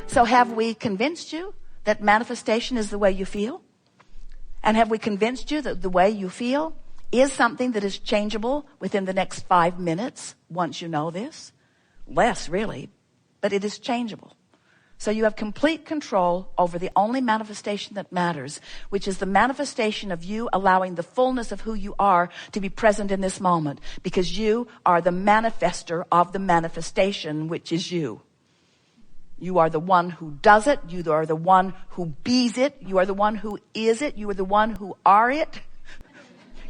So have we convinced you that manifestation is the way you feel? And have we convinced you that the way you feel is something that is changeable within the next 5 minutes once you know this? Less, really, but it is changeable. So you have complete control over the only manifestation that matters, which is the manifestation of you allowing the fullness of who you are to be present in this moment, because you are the manifester of the manifestation, which is you. You are the one who does it. You are the one who bees it. You are the one who is it. You are the one who are it.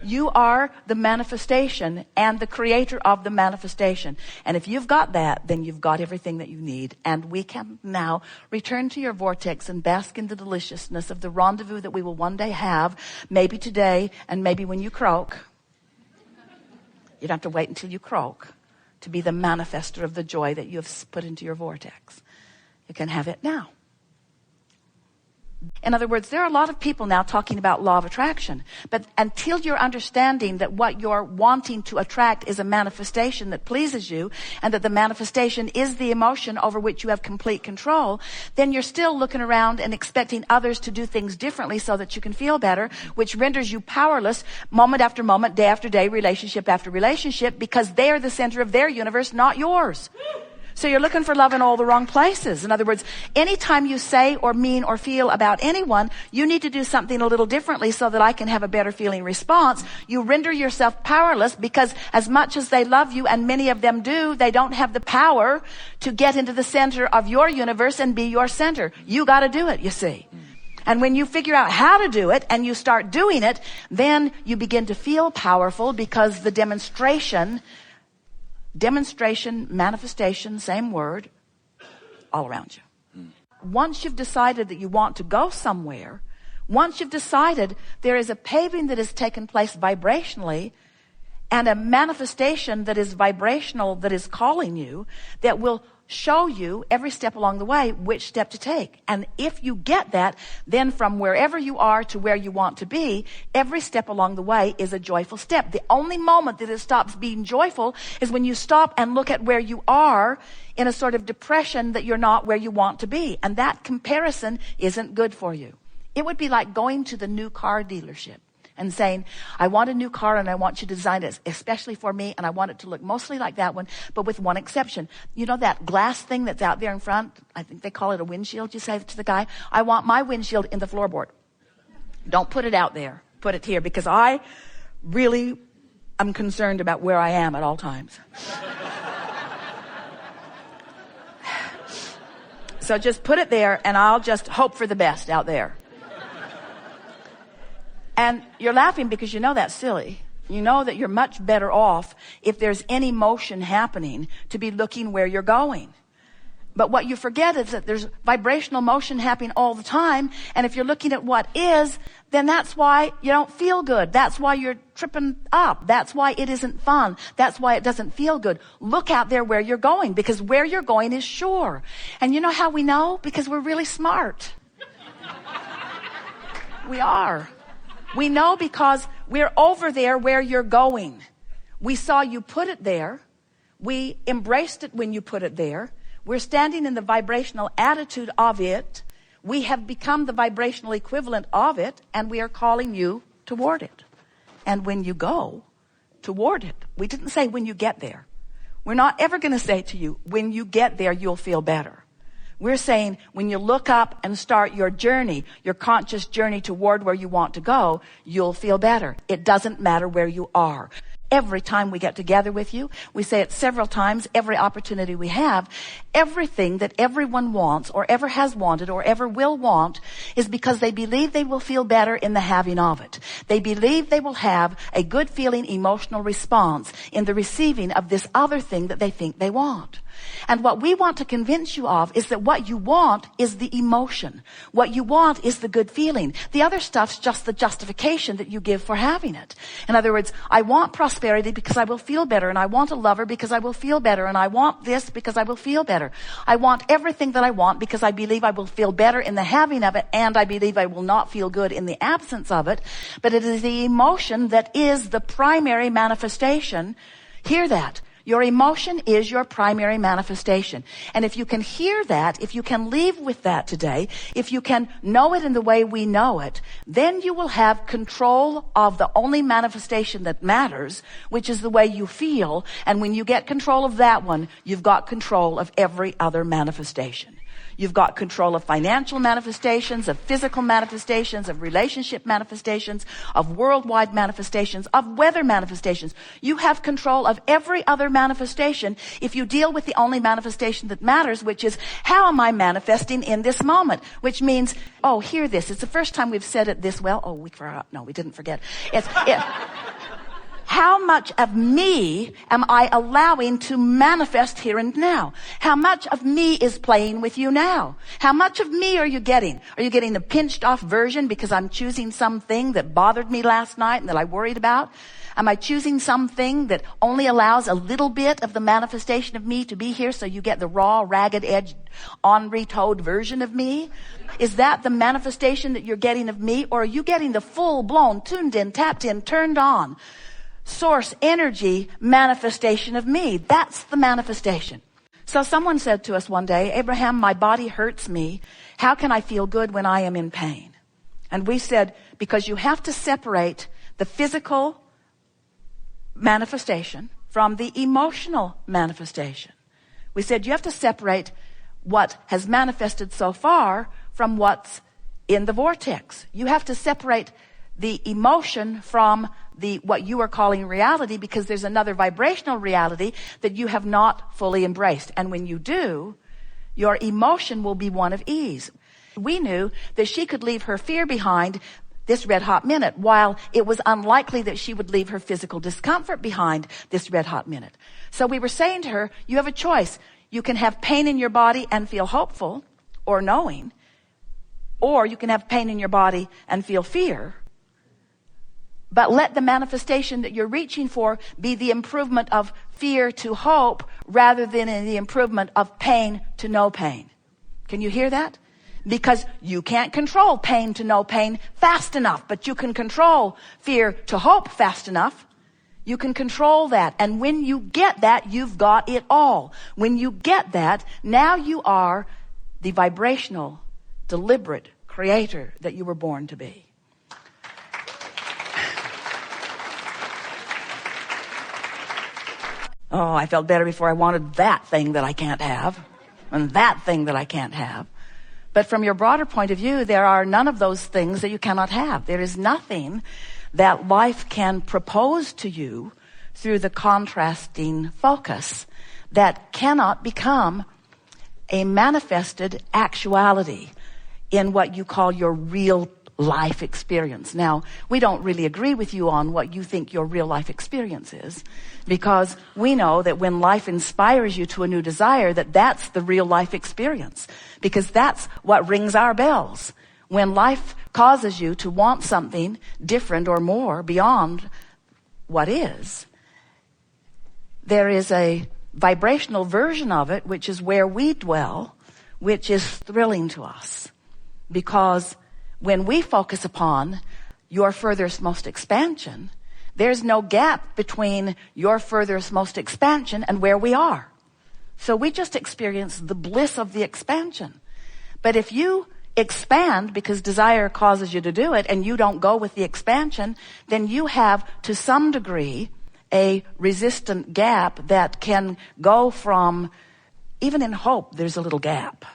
You are the manifestation and the creator of the manifestation. And if you've got that, then you've got everything that you need. And we can now return to your vortex and bask in the deliciousness of the rendezvous that we will one day have, maybe today and maybe when you croak. You don't have to wait until you croak to be the manifester of the joy that you have put into your vortex. You can have it now. In other words, there are a lot of people now talking about law of attraction. But until you're understanding that what you're wanting to attract is a manifestation that pleases you, and that the manifestation is the emotion over which you have complete control, then you're still looking around and expecting others to do things differently so that you can feel better, which renders you powerless moment after moment, day after day, relationship after relationship, because they are the center of their universe, not yours. So you're looking for love in all the wrong places. In other words, anytime you say or mean or feel about anyone, you need to do something a little differently so that I can have a better feeling response. You render yourself powerless, because as much as they love you, and many of them do, they don't have the power to get into the center of your universe and be your center. You got to do it, you see. And when you figure out how to do it and you start doing it, then you begin to feel powerful, because the demonstration, manifestation, same word, all around you. Once you've decided that you want to go somewhere, once you've decided there is a paving that has taken place vibrationally, and a manifestation that is vibrational that is calling you, that will show you every step along the way which step to take. And if you get that, then from wherever you are to where you want to be, every step along the way is a joyful step. The only moment that it stops being joyful is when you stop and look at where you are in a sort of depression that you're not where you want to be. And that comparison isn't good for you. It would be like going to the new car dealership and saying, I want a new car and I want you to design it especially for me, and I want it to look mostly like that one, but with one exception. You know that glass thing that's out there in front? I think they call it a windshield. You say to the guy, I want my windshield in the floorboard. Don't put it out there. Put it here, because I really am concerned about where I am at all times. So just put it there, and I'll just hope for the best out there. And you're laughing because you know that's silly. You know that you're much better off, if there's any motion happening, to be looking where you're going. But what you forget is that there's vibrational motion happening all the time. And if you're looking at what is, then that's why you don't feel good. That's why you're tripping up. That's why it isn't fun. That's why it doesn't feel good. Look out there where you're going, because where you're going is sure. And you know how we know? Because we're really smart. We are. We know because we're over there where you're going. We saw you put it there. We embraced it when you put it there. We're standing in the vibrational attitude of it. We have become the vibrational equivalent of it, and we are calling you toward it. And when you go toward it, we didn't say when you get there. We're not ever going to say to you, when you get there, you'll feel better. We're saying when you look up and start your journey, your conscious journey toward where you want to go, you'll feel better. It doesn't matter where you are. Every time we get together with you, we say it several times, every opportunity we have, everything that everyone wants or ever has wanted or ever will want is because they believe they will feel better in the having of it. They believe they will have a good feeling emotional response in the receiving of this other thing that they think they want. And what we want to convince you of is that what you want is the emotion. What you want is the good feeling. The other stuff's just the justification that you give for having it. In other words, I want prosperity because I will feel better, and I want a lover because I will feel better, and I want this because I will feel better. I want everything that I want because I believe I will feel better in the having of it, and I believe I will not feel good in the absence of it. But it is the emotion that is the primary manifestation. Hear that. Your emotion is your primary manifestation. And if you can hear that, if you can leave with that today, if you can know it in the way we know it, then you will have control of the only manifestation that matters, which is the way you feel. And when you get control of that one, you've got control of every other manifestation. You've got control of financial manifestations, of physical manifestations, of relationship manifestations, of worldwide manifestations, of weather manifestations. You have control of every other manifestation if you deal with the only manifestation that matters, which is, how am I manifesting in this moment? Which means, oh, hear this. It's the first time we've said it this well. Oh, we forgot. No, we didn't forget. How much of me am I allowing to manifest here and now? How much of me is playing with you now? How much of me are you getting? Are you getting the pinched off version because I'm choosing something that bothered me last night and that I worried about? Am I choosing something that only allows a little bit of the manifestation of me to be here so you get the raw, ragged edged, Henri-toed version of me? Is that the manifestation that you're getting of me? Or are you getting the full-blown, tuned in, tapped in, turned on, source energy manifestation of me? That's the manifestation. So someone said to us one day, Abraham, my body hurts me. How can I feel good when I am in pain? And we said, because you have to separate the physical manifestation from the emotional manifestation. We said you have to separate what has manifested so far from what's in the vortex. You have to separate the emotion from what you are calling reality, because there's another vibrational reality that you have not fully embraced. And when you do, your emotion will be one of ease. We knew that she could leave her fear behind this red hot minute, while it was unlikely that she would leave her physical discomfort behind this red hot minute. So we were saying to her, you have a choice. You can have pain in your body and feel hopeful or knowing, or you can have pain in your body and feel fear. But let the manifestation that you're reaching for be the improvement of fear to hope rather than in the improvement of pain to no pain. Can you hear that? Because you can't control pain to no pain fast enough, but you can control fear to hope fast enough. You can control that. And when you get that, you've got it all. When you get that, now you are the vibrational, deliberate creator that you were born to be. Oh, I felt better before I wanted that thing that I can't have, and that thing that I can't have. But from your broader point of view, there are none of those things that you cannot have. There is nothing that life can propose to you through the contrasting focus that cannot become a manifested actuality in what you call your real life experience. Now, we don't really agree with you on what you think your real life experience is, because we know that when life inspires you to a new desire, that's the real life experience, because that's what rings our bells. When life causes you to want something different or more beyond what is, there is a vibrational version of it, which is where we dwell, which is thrilling to us, because when we focus upon your furthest most expansion, there's no gap between your furthest most expansion and where we are. So we just experience the bliss of the expansion. But if you expand because desire causes you to do it and you don't go with the expansion, then you have, to some degree, a resistant gap that can go from, even in hope, there's a little gap.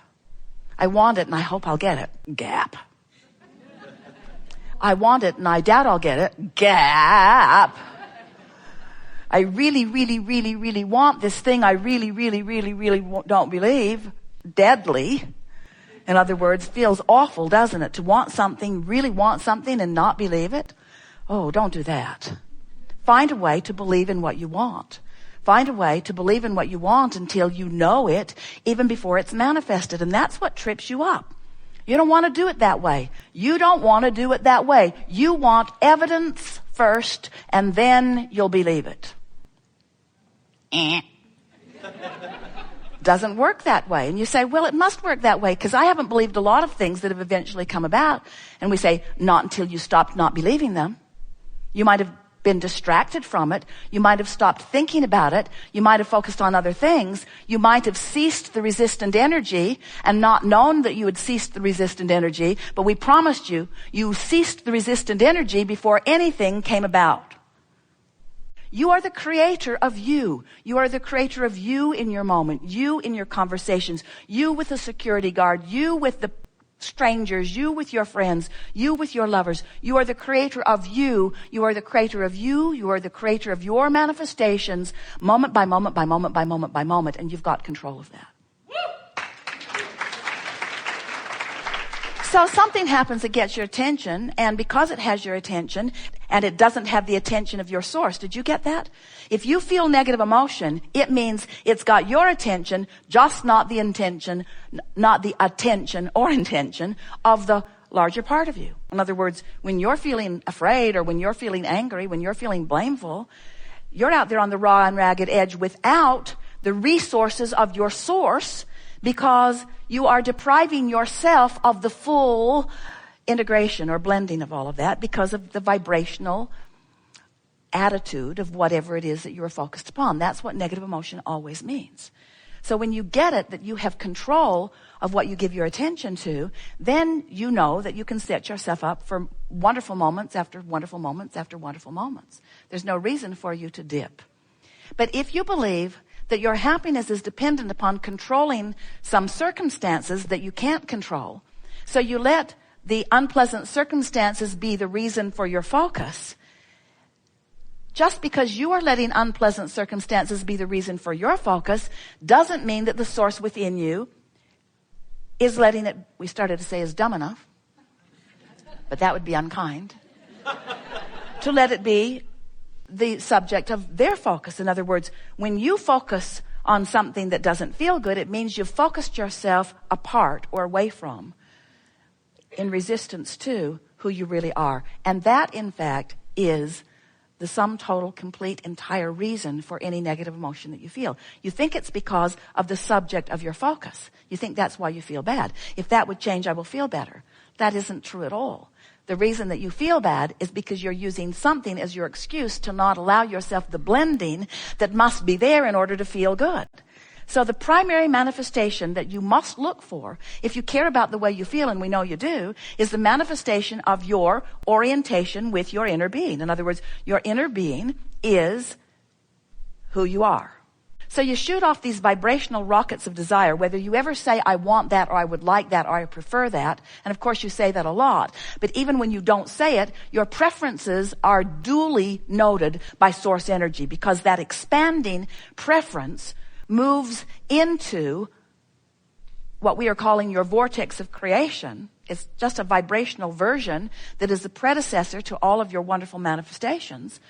I want it and I hope I'll get it. Gap. I want it and I doubt I'll get it. Gap. I really, really, really, really want this thing I really, really, really, really don't believe. Deadly. In other words, feels awful, doesn't it? To want something, really want something and not believe it. Oh, don't do that. Find a way to believe in what you want. Find a way to believe in what you want until you know it, even before it's manifested. And that's what trips you up. You don't want to do it that way. You don't want to do it that way. You want evidence first, and then you'll believe it. Doesn't work that way. And you say, well, it must work that way because I haven't believed a lot of things that have eventually come about. And we say, not until you stopped not believing them. You might have been distracted from it. You might have stopped thinking about it. You might have focused on other things. You might have ceased the resistant energy and not known that you had ceased the resistant energy. But we promised you, you ceased the resistant energy before anything came about. You are the creator of you. You are the creator of you in your moment, you in your conversations, you with the security guard, you with the strangers, you with your friends, you with your lovers. You are the creator of you. You are the creator of you. You are the creator of your manifestations, moment by moment by moment by moment by moment, and you've got control of that. So something happens that gets your attention, and because it has your attention, and it doesn't have the attention of your source. Did you get that? If you feel negative emotion, it means it's got your attention, just not the intention, not the attention or intention of the larger part of you. In other words, when you're feeling afraid, or when you're feeling angry, when you're feeling blameful, you're out there on the raw and ragged edge without the resources of your source, because you are depriving yourself of the full integration or blending of all of that because of the vibrational attitude of whatever it is that you're focused upon. That's what negative emotion always means. So when you get it, that you have control of what you give your attention to, then you know that you can set yourself up for wonderful moments after wonderful moments after wonderful moments. There's no reason for you to dip. But if you believe that your happiness is dependent upon controlling some circumstances that you can't control, so you let the unpleasant circumstances be the reason for your focus, just because you are letting unpleasant circumstances be the reason for your focus doesn't mean that the source within you is letting it, we started to say, is dumb enough, but that would be unkind, to let it be the subject of their focus. In other words, when you focus on something that doesn't feel good, it means you've focused yourself apart or away from, in resistance to who you really are. And that, in fact, is the sum total, complete, entire reason for any negative emotion that you feel. You think it's because of the subject of your focus. You think that's why you feel bad. If that would change, I will feel better. That isn't true at all. The reason that you feel bad is because you're using something as your excuse to not allow yourself the blending that must be there in order to feel good. So the primary manifestation that you must look for, if you care about the way you feel, and we know you do, is the manifestation of your orientation with your inner being. In other words, your inner being is who you are. So you shoot off these vibrational rockets of desire, whether you ever say, I want that, or I would like that, or I prefer that. And of course you say that a lot. But even when you don't say it, your preferences are duly noted by source energy, because that expanding preference moves into what we are calling your vortex of creation. It's just a vibrational version that is the predecessor to all of your wonderful manifestations.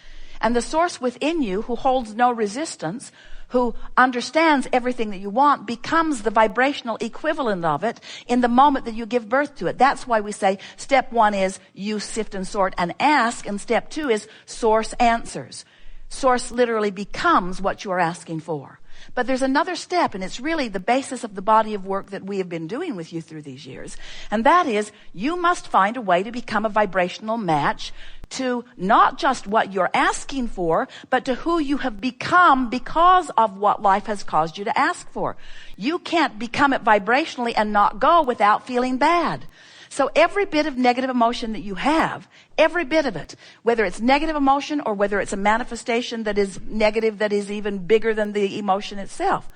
And the source within you, who holds no resistance, who understands everything that you want, becomes the vibrational equivalent of it in the moment that you give birth to it. That's why we say step 1 is you sift and sort and ask, and step 2 is source answers. Source literally becomes what you are asking for. But there's another step, and it's really the basis of the body of work that we have been doing with you through these years. And that is, you must find a way to become a vibrational match to not just what you're asking for, but to who you have become because of what life has caused you to ask for. You can't become it vibrationally and not go without feeling bad. So every bit of negative emotion that you have, every bit of it, whether it's negative emotion or whether it's a manifestation that is negative, that is even bigger than the emotion itself,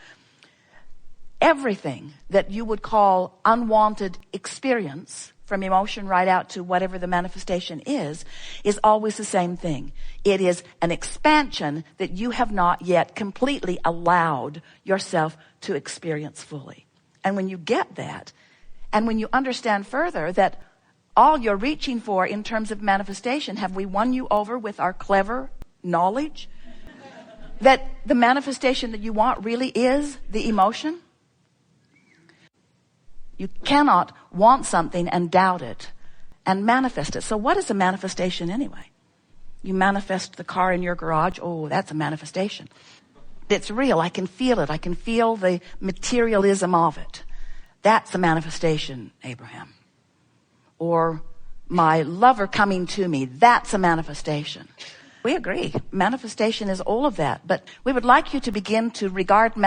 everything that you would call unwanted experience, from emotion right out to whatever the manifestation is always the same thing. It is an expansion that you have not yet completely allowed yourself to experience fully. And when you get that, and when you understand further that all you're reaching for in terms of manifestation, have we won you over with our clever knowledge that the manifestation that you want really is the emotion? You cannot want something and doubt it and manifest it. So what is a manifestation anyway? You manifest the car in your garage. Oh, that's a manifestation. It's real. I can feel it. I can feel the materialism of it. That's a manifestation, Abraham. Or my lover coming to me. That's a manifestation. We agree. Manifestation is all of that. But we would like you to begin to regard